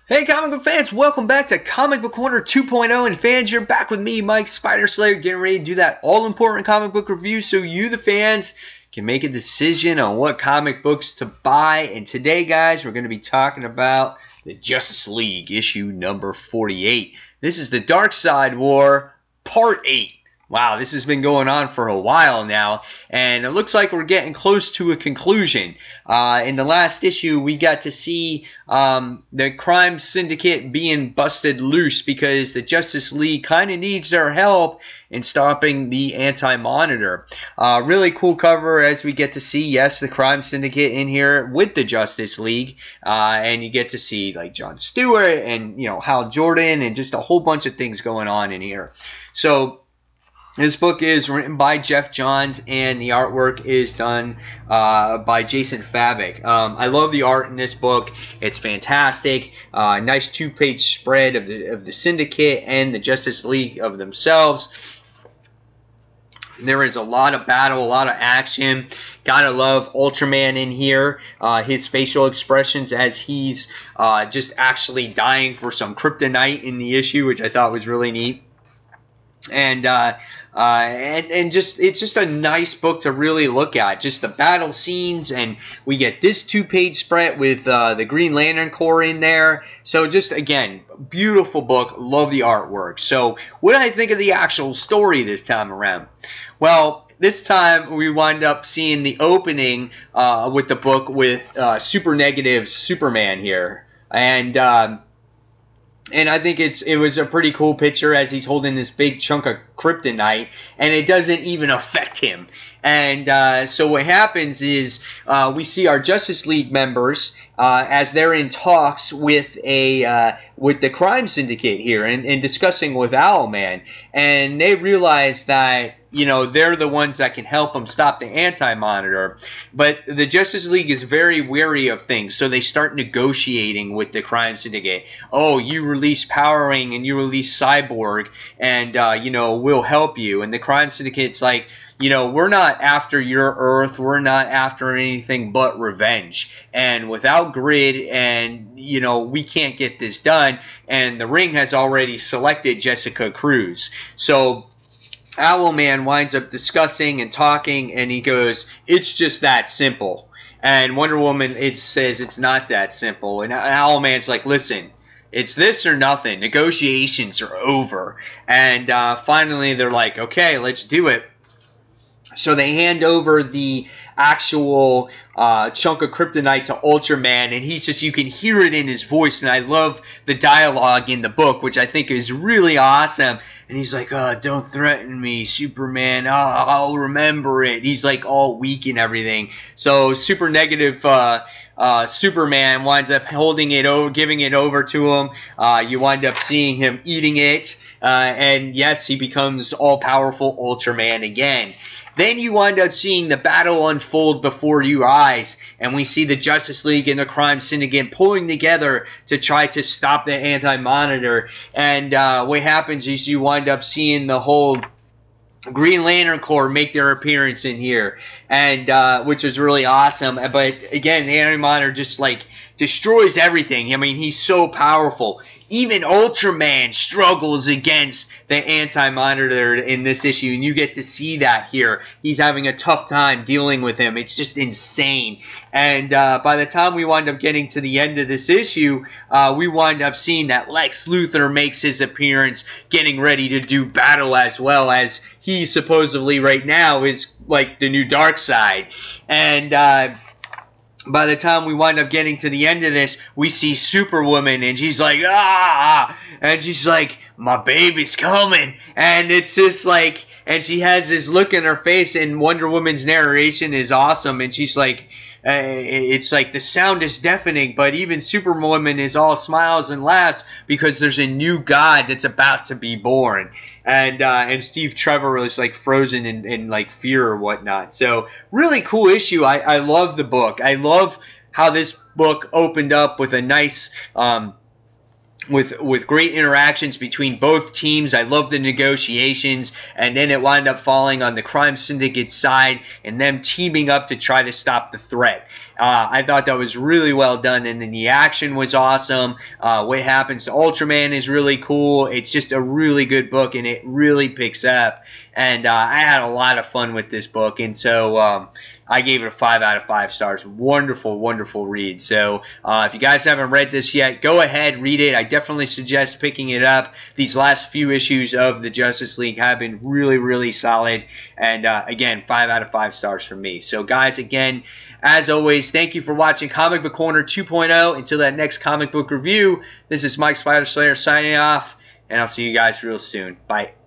Hey comic book fans, welcome back to Comic Book Corner 2.0, and fans, you're back with me, Mike Spider Slayer, getting ready to do that all-important comic book review so you, the fans, can make a decision on what comic books to buy. And today, guys, we're going to be talking about the Justice League, issue number 48. This is the Darkseid War, Part 8. Wow, this has been going on for a while now, and it looks like we're getting close to a conclusion. In the last issue, we got to see the crime syndicate being busted loose because the Justice League kind of needs their help in stopping the Anti-Monitor. Really cool cover as we get to see, yes, the crime syndicate in here with the Justice League, and you get to see like John Stewart and Hal Jordan and just a whole bunch of things going on in here. So this book is written by Jeff Johns, and the artwork is done by Jason Fabok. I love the art in this book. It's fantastic. Nice two-page spread of the Syndicate and the Justice League of themselves. There is a lot of battle, a lot of action. Gotta love Ultraman in here. His facial expressions as he's just actually dying for some kryptonite in the issue, which I thought was really neat. And it's just a nice book to really look at. Just the battle scenes, and we get this two-page spread with the Green Lantern Corps in there. So just, again, beautiful book. Love the artwork. So what did I think of the actual story this time around? Well, this time we wind up seeing the opening with the book with Super Negative Superman here. And I think it was a pretty cool picture as he's holding this big chunk of kryptonite, and it doesn't even affect him. And so what happens is we see our Justice League members as they're in talks with the crime syndicate here and discussing with Owlman, and they realize that they're the ones that can help them stop the Anti-Monitor. But the Justice League is very wary of things, so they start negotiating with the crime syndicate. Oh, you release Power Ring and you release Cyborg, and we'll help you. And the crime syndicate's like, we're not after your Earth. We're not after anything but revenge. And without Grid, and we can't get this done. And the Ring has already selected Jessica Cruz. So Owlman winds up discussing and talking, and he goes, "It's just that simple." And Wonder Woman says it's not that simple. And Owlman's like, "Listen, it's this or nothing. Negotiations are over." And finally they're like, "Okay, let's do it." So they hand over the actual chunk of kryptonite to Ultraman, and he's just, you can hear it in his voice, and I love the dialogue in the book, which I think is really awesome. And he's like, "Oh, don't threaten me, Superman. I'll remember it." He's like all weak and everything. So Super Negative Superman winds up holding it over, giving it over to him. You wind up seeing him eating it, and yes, he becomes all-powerful Ultraman again. Then you wind up seeing the battle unfold before your eyes, and we see the Justice League and the Crime Syndicate pulling together to try to stop the Anti-Monitor. And what happens is you wind up seeing the whole Green Lantern Corps make their appearance in here, and which is really awesome. But again, the Anti-Monitor just like destroys everything. I mean, he's so powerful. Even Ultraman struggles against the Anti-Monitor in this issue, and you get to see that here. He's having a tough time dealing with him. It's just insane. And by the time we wind up getting to the end of this issue, we wind up seeing that Lex Luthor makes his appearance, getting ready to do battle, as well as he supposedly right now is like the new Darkseid. And by the time we wind up getting to the end of this, we see Superwoman, and she's like, "Ah!" And she's like, "My baby's coming." And it's just like, and she has this look in her face, and Wonder Woman's narration is awesome, and she's like, it's like the sound is deafening, but even Superwoman is all smiles and laughs because there's a new god that's about to be born. And Steve Trevor is like frozen in like fear or whatnot. So really cool issue. I love the book. I love how this book opened up with a nice with great interactions between both teams. I love the negotiations, and then it wound up falling on the Crime Syndicate side and them teaming up to try to stop the threat. I thought that was really well done, and then the action was awesome. What happens to Ultraman is really cool. It's just a really good book, and it really picks up. And I had a lot of fun with this book, and so I gave it a 5 out of 5 stars. Wonderful, wonderful read. So if you guys haven't read this yet, go ahead, read it. I definitely suggest picking it up. These last few issues of the Justice League have been really, really solid. And again, 5 out of 5 stars for me. So guys, again, as always, thank you for watching Comic Book Corner 2.0. Until that next comic book review, this is Mike Spider Slayer signing off, and I'll see you guys real soon. Bye.